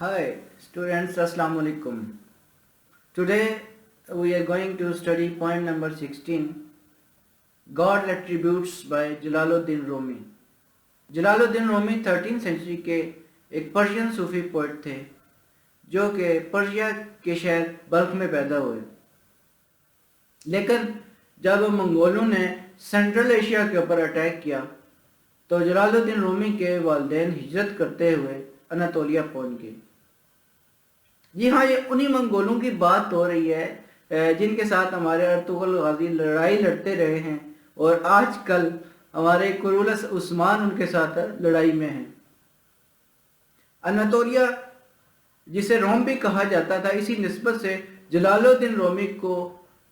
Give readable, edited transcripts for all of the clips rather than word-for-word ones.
Hi students, Assalamu alaikum. Today we are going to study poem number 16, God Attributes by Jalaluddin Rumi. Jalaluddin Rumi 13th century के एक Persian सूफी poet थे जो कि Persia के शहर बल्ख में पैदा हुए। लेकिन जब मंगोलों ने सेंट्रल एशिया के ऊपर अटैक किया तो जलालुद्दीन रूमी के वालिदैन हिजरत करते हुए अनातोलिया पहुंच गए। जी हाँ, ये उन्हीं मंगोलों की बात हो रही है जिनके साथ हमारे अर्तुगरुल गाजी लड़ाई लड़ते रहे हैं और आजकल हमारे कुरुलस उस्मान उनके साथ लड़ाई में हैं। अनातोलिया जिसे रोम भी कहा जाता था, इसी निस्बत से जलालुद्दीन रूमी को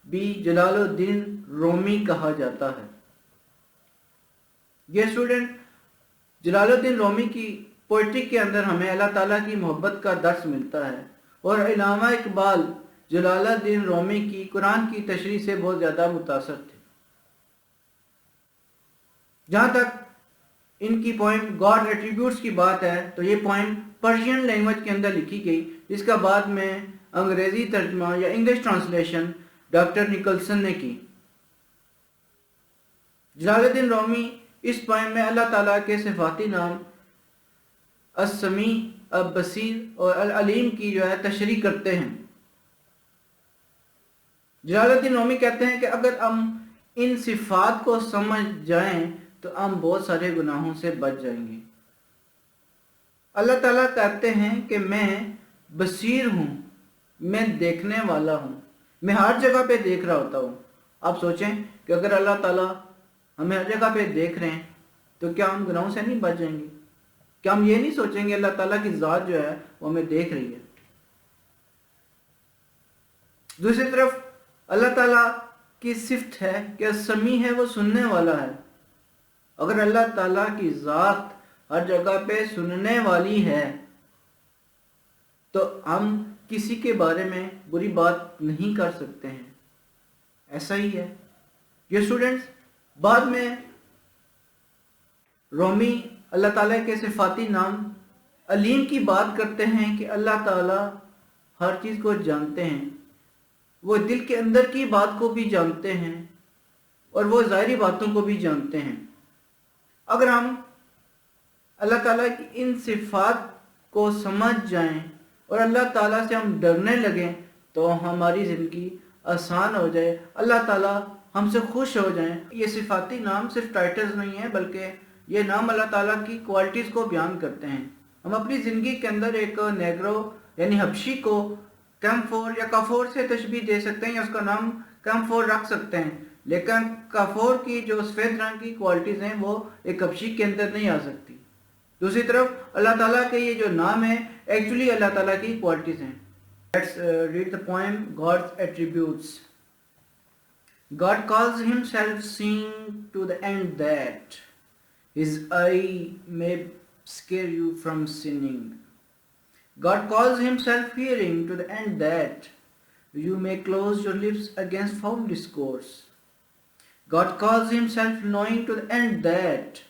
भी जलालुद्दीन रोमी कहा जाता है। ये स्टूडेंट, जलालुद्दीन रूमी की पोइट्री के अंदर हमें अल्लाह ताला की मोहब्बत का दर्स मिलता है और अल्लामा इकबाल जलालुद्दीन रूमी की कुरान की तशरीह से बहुत ज़्यादा मुतासर थे। जहाँ तक इनकी पोइम गॉड एट्रीब्यूट्स की बात है तो ये पोइम पर्शियन लैंग्वेज के अंदर लिखी गई, जिसका बाद में अंग्रेज़ी तर्जमा या इंग्लिश ट्रांसलेशन डॉक्टर निकलसन ने की। जलालुद्दीन रूमी इस पोइम में अल्लाह ताला के सिफाती नाम अस्समी, अल-बसीर और अल-अलीम की तशरीह करते हैं। जलालुद्दीन रूमी कहते हैं कि अगर हम इन सिफात को समझ जाएं तो हम बहुत सारे गुनाहों से बच जाएंगे। अल्लाह ताला कहते हैं कि मैं बसीर हूँ, मैं देखने वाला हूँ, मैं हर जगह पे देख रहा होता हूँ। आप सोचें कि अगर अल्लाह ताला हमें हर जगह पे देख रहे हैं तो क्या हम गुनाहों से नहीं बच जाएंगे? क्या हम ये नहीं सोचेंगे अल्लाह ताला की ज़ात जो है वो हमें देख रही है? दूसरी तरफ अल्लाह ताला की सिफ्त है कि समी है, वो सुनने वाला है। अगर अल्लाह ताला की ज़ात हर जगह पे सुनने वाली है तो हम किसी के बारे में बुरी बात नहीं कर सकते हैं। ऐसा ही है। ये स्टूडेंट्स, बाद में रूमी अल्लाह ताला के सिफाती नाम अलीम की बात करते हैं कि अल्लाह ताला हर चीज़ को जानते हैं, वो दिल के अंदर की बात को भी जानते हैं और वो ज़ाहिरी बातों को भी जानते हैं। अगर हम अल्लाह ताला की इन सिफात को समझ जाएं और अल्लाह ताला से हम डरने लगें तो हमारी ज़िंदगी आसान हो जाए, अल्लाह ताला हमसे खुश हो जाएं। ये सिफाती नाम सिर्फ टाइटल्स नहीं है, बल्कि ये नाम अल्लाह ताला की क्वालिटीज़ को बयान करते हैं। हम अपनी ज़िंदगी के अंदर एक नेग्रो यानी हबशी को कैम्फोर या काफोर से तशबीह दे सकते हैं या उसका नाम कैम्फोर रख सकते हैं, लेकिन काफोर की जो सफ़ेद रंग की क्वालिटीज़ हैं वो एक हबशी के अंदर नहीं आ सकती। दूसरी तरफ अल्लाह ताला के ये जो नाम है एक्चुअली अल्लाह ताला की क्वालिटीज़ हैं। Let's read the poem God's attributes. God calls himself seeing to the end that his eye may scare you from sinning. God calls himself hearing to the end that you may close your lips against foul discourse. God calls himself knowing to the end that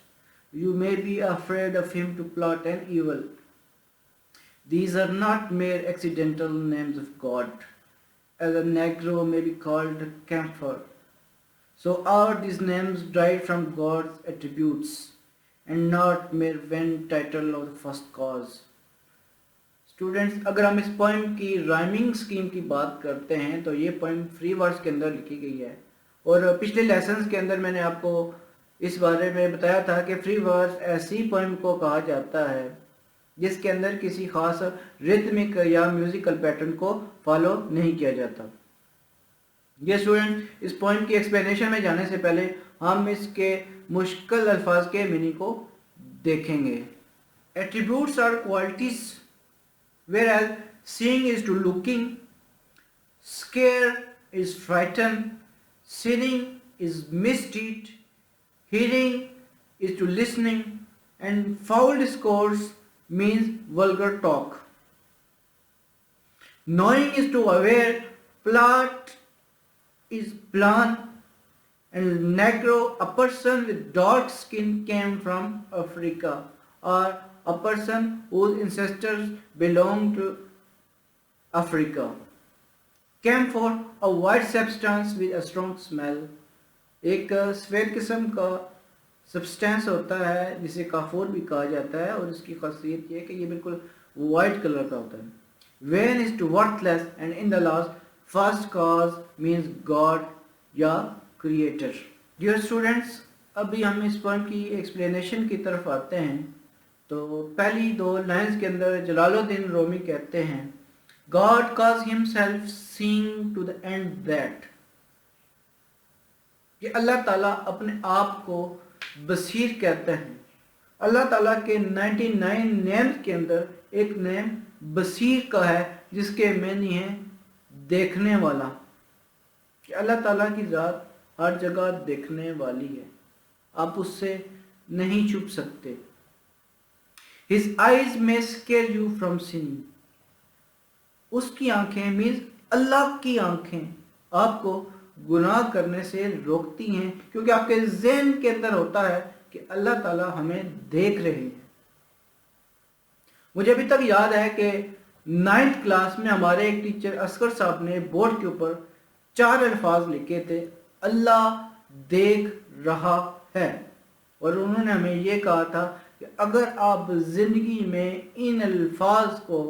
you may be afraid of him to plot an evil. These are not mere accidental names of God, as a negro may be called a camphor. So are these names derived from God's attributes and not mere vain title of the first cause. Students, अगर हम इस poem की rhyming scheme की बात करते हैं तो ये पोइम फ्री वर्ड्स के अंदर लिखी गई है और पिछले लेसन्स के अंदर मैंने आपको इस बारे में बताया था कि फ्री वर्ड्स ऐसी पोइम को कहा जाता है जिसके अंदर किसी खास रिथमिक या म्यूजिकल पैटर्न को फॉलो नहीं किया जाता। ये स्टूडेंट, इस पोइम की एक्सप्लेनेशन में जाने से पहले हम इसके मुश्किल अल्फाज के मीनिंग को देखेंगे। Attributes are qualities, whereas seeing is to looking, scare is frighten, sinning is misdeed, hearing is to listening, and foul discourse means vulgar talk. Knowing is to aware, plot is plan, and negro, a person with dark skin, came from Africa, or a person whose ancestors belonged to Africa. Camphor, a white substance with a strong smell. एक सफ़ेद किस्म का substance होता है जिसे काफोर भी कहा जाता है और इसकी खासियत ये है कि ये बिल्कुल वाइट कलर का होता है. Vain is to worthless and in the last first cause means God या creator. Dear students, अभी हम इस पॉइंट की एक्सप्लेनेशन की तरफ आते हैं. तो पहली दो लाइंस के अंदर जलालुद्दीन रूमी कहते हैं God calls himself seeing to the end that कि अल्लाह ताला अपने आप को बसीर कहते हैं. अल्लाह ताला के 99 नेम्स के अंदर एक नेम बसीर का है जिसके मैनी है देखने वाला. कि अल्लाह ताला की ज़ात हर जगह देखने वाली है, आप उससे नहीं छुप सकते. His eyes may scare you from sinning. उसकी आंखें मीन्स अल्लाह की आंखें आपको गुनाह करने से रोकती हैं क्योंकि आपके ज़हन के अंदर होता है कि अल्लाह ताला हमें देख रहे हैं. मुझे अभी तक याद है कि 9th क्लास में हमारे एक टीचर असगर साहब ने बोर्ड के ऊपर 4 अल्फाज लिखे थे, अल्लाह देख रहा है. और उन्होंने हमें ये कहा था कि अगर आप जिंदगी में इन अल्फाज को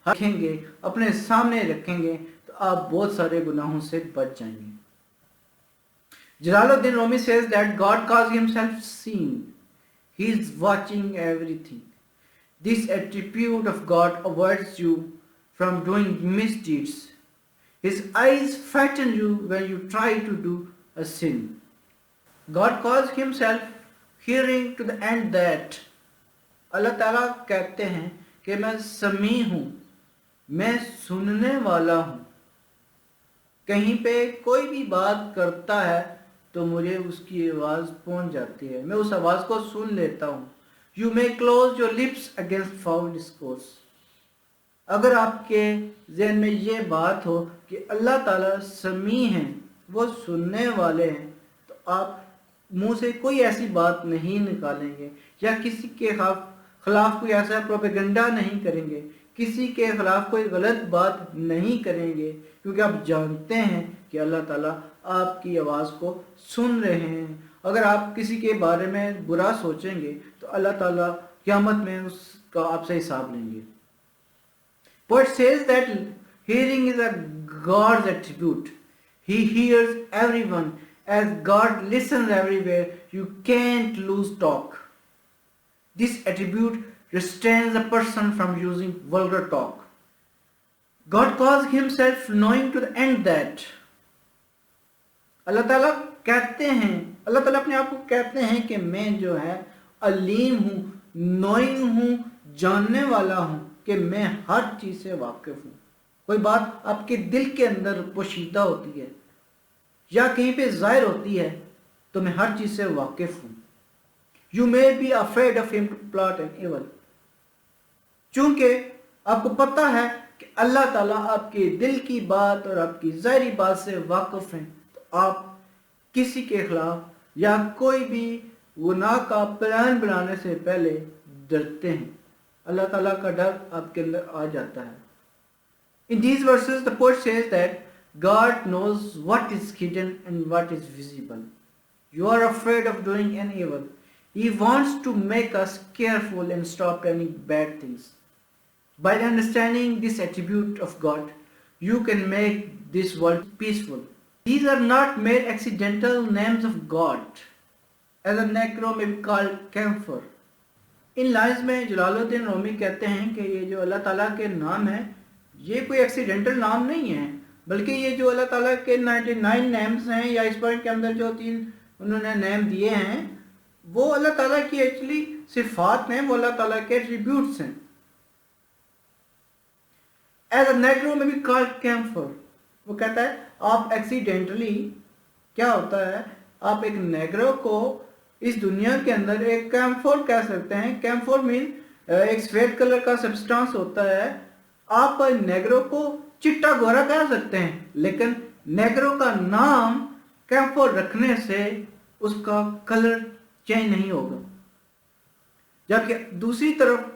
रखेंगे, अपने सामने रखेंगे, तो आप बहुत सारे गुनाहों से बच जाएंगे. Jalaluddin Rumi says that God calls himself seeing. He is watching everything. This attribute of God avoids you from doing misdeeds. His eyes frighten you when you try to do a sin. God calls himself hearing to the end that अल्लाह ताला कहते हैं कि मैं समी हूँ, मैं सुनने वाला हूँ. कहीं पे कोई भी बात करता है तो मुझे उसकी आवाज़ पहुँच जाती है, मैं उस आवाज़ को सुन लेता हूँ. You may close your lips against foul discourse. अगर आपके ज़हन में ये बात हो कि अल्लाह ताला समी हैं, वो सुनने वाले हैं, तो आप मुंह से कोई ऐसी बात नहीं निकालेंगे या किसी के खिलाफ कोई ऐसा प्रोपेगेंडा नहीं करेंगे, किसी के खिलाफ कोई गलत बात नहीं करेंगे, क्योंकि आप जानते हैं कि अल्लाह ताला आपकी आवाज़ को सुन रहे हैं. अगर आप किसी के बारे में बुरा सोचेंगे तो अल्लाह ताला क़यामत में उसका आपसे हिसाब लेंगे. Poet says that hearing is a God's attribute. He hears everyone. As God listens everywhere, you can't lose talk. This attribute restrains a person from using vulgar talk. God calls himself knowing to the end that अल्लाह ताला कहते हैं, अल्लाह ताला अपने आप को कहते हैं कि मैं जो है अलीम हूँ, नोइंग हूँ, जानने वाला हूँ, कि मैं हर चीज़ से वाकिफ़ हूँ. कोई बात आपके दिल के अंदर पोशीदा होती है या कहीं पे ज़ाहिर होती है तो मैं हर चीज़ से वाकिफ़ हूँ. You may be afraid of him to plot an evil. चूँकि आपको पता है कि अल्लाह ताला आपके दिल की बात और आपकी ज़ाहिरी बात से वाकिफ़ हैं, तो आप किसी के खिलाफ या कोई भी गुनाह का प्लान बनाने से पहले डरते हैं. अल्लाह ताला का डर आपके अंदर आ जाता है. In these verses the poet says that God knows what is hidden and what is visible. You are afraid of doing an evil. He wants to make us careful and stop planning bad things. By understanding this attribute of God, you can make this world peaceful. These are not mere accidental names of God, as a necro may be called camphor. In lines में जलालुद्दीन रूमी कहते हैं कि ये जो अल्लाह ताला के नाम है, ये कोई एक्सीडेंटल नाम नहीं है, बल्कि ये जो अल्लाह ताला के 99 नेम्स हैं या इस पॉइंट के अंदर जो 3 उन्होंने नेम दिए हैं, वो अल्लाह ताला की एक्चुअली सिफात हैं, वो अल्लाह ताला के एट्रीब्यूट्स हैं. एज अ नेग्रो में भी कॉल्ड कैम्फर, वो कहता है आप एक्सीडेंटली क्या होता है, आप एक नेग्रो को इस दुनिया के अंदर एक कैम्फोर कह सकते हैं. कैम्फोर मीन एक सफेद कलर का सब्सटेंस होता है. आप नेग्रो को चिट्टा गोरा कह सकते हैं, लेकिन नेग्रो का नाम कैम्फोर रखने से उसका कलर चेंज नहीं होगा. जबकि दूसरी तरफ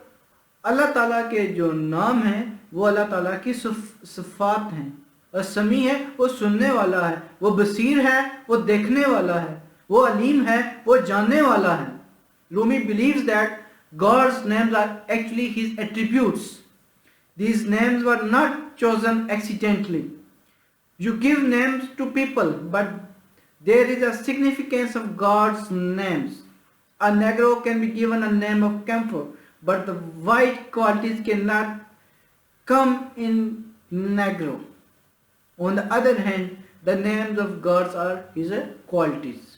اللہ تعالیٰ کے جو نام ہیں وہ اللہ تعالیٰ کی صفات ہیں. اور سمیع ہے وہ سننے والا ہے، وہ بصیر ہے وہ دیکھنے والا ہے، وہ علیم ہے وہ جاننے والا ہے. Rumi believes that God's names are actually his attributes. These names were not chosen accidentally. You give names to people, but there is a significance of God's names. A Negro can be given a name of camphor, but the white qualities cannot come in Negro. On the other hand, the names of gods are his qualities.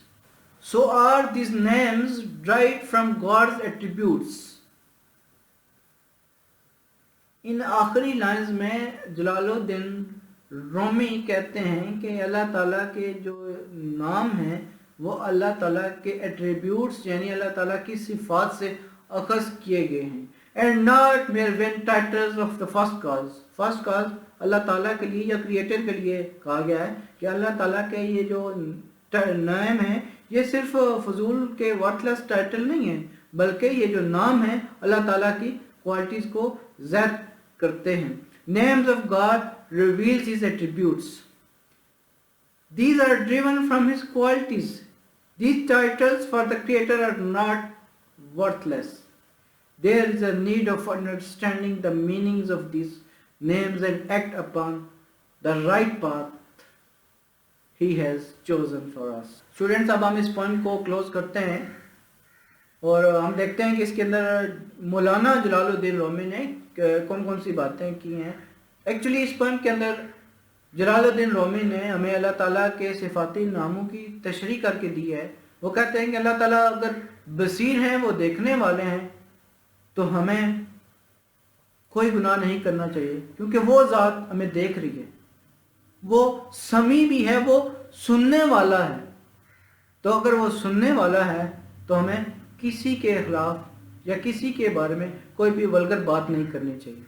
So are these names derived from God's attributes. ان آخری lines میں جلال الدین رومی کہتے ہیں کہ اللہ تعالیٰ کے جو نام ہیں وہ اللہ تعالیٰ کے ایٹریبیوٹس یعنی اللہ تعالیٰ کی صفات سے اخذ کیے گئے ہیں. And not mere vain titles of the first cause. First cause اللہ تعالیٰ کے لیے یا کریٹر کے لیے کہا گیا ہے کہ اللہ تعالیٰ کے یہ جو نام ہیں یہ صرف فضول کے ورتھ لیس ٹائٹل نہیں ہیں، بلکہ یہ جو نام ہیں اللہ تعالیٰ کی کوالٹیز کو ظاہر کرتے ہیں. Names of God reveals his attributes. These are driven from his qualities. These titles for the creator are not worthless. There is a need of understanding the meanings of these names and act upon the right path he has chosen for us. Students, اب ہم اس point کو close کرتے ہیں اور ہم دیکھتے ہیں کہ اس کے اندر مولانا جلال الدین رومی نے کون کون سی باتیں کی ہیں. ایکچولی اس پوائنٹ کے اندر جلال الدین رومی نے ہمیں اللہ تعالیٰ کے صفاتی ناموں کی تشریح کر کے دی ہے. وہ کہتے ہیں کہ اللہ تعالیٰ اگر بصیر ہیں، وہ دیکھنے والے ہیں، تو ہمیں کوئی گناہ نہیں کرنا چاہیے کیونکہ وہ ذات ہمیں دیکھ رہی ہے. وہ سمیع بھی ہے، وہ سننے والا ہے. تو اگر وہ سننے والا ہے تو ہمیں کسی کے خلاف یا کسی کے بارے میں کوئی بھی ولگر بات نہیں کرنی چاہیے.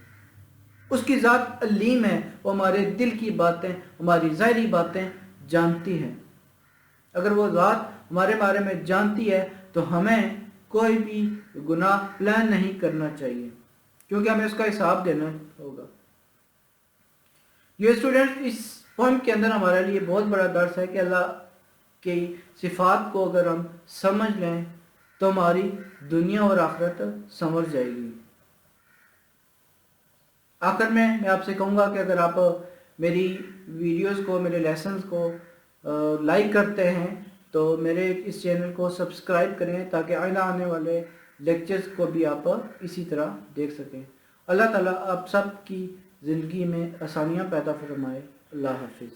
اس کی ذات علیم ہے، وہ ہمارے دل کی باتیں، ہماری ظاہری باتیں جانتی ہے. اگر وہ ذات ہمارے بارے میں جانتی ہے تو ہمیں کوئی بھی گناہ پلان نہیں کرنا چاہیے کیونکہ ہمیں اس کا حساب دینا ہوگا. یہ اسٹوڈنٹ اس پوائنٹ کے اندر ہمارے لیے بہت بڑا درس ہے کہ اللہ کی صفات کو اگر ہم سمجھ لیں تو ہماری دنیا اور آخرت سمجھ جائے گی. آخر میں آپ سے کہوں گا کہ اگر آپ میری ویڈیوز کو، میرے لیسنز کو لائک کرتے ہیں تو میرے اس چینل کو سبسکرائب کریں تاکہ آئندہ آنے والے لیکچرز کو بھی آپ اسی طرح دیکھ سکیں. اللہ تعالیٰ آپ سب کی زندگی میں آسانیاں پیدا فرمائے. اللہ حافظ.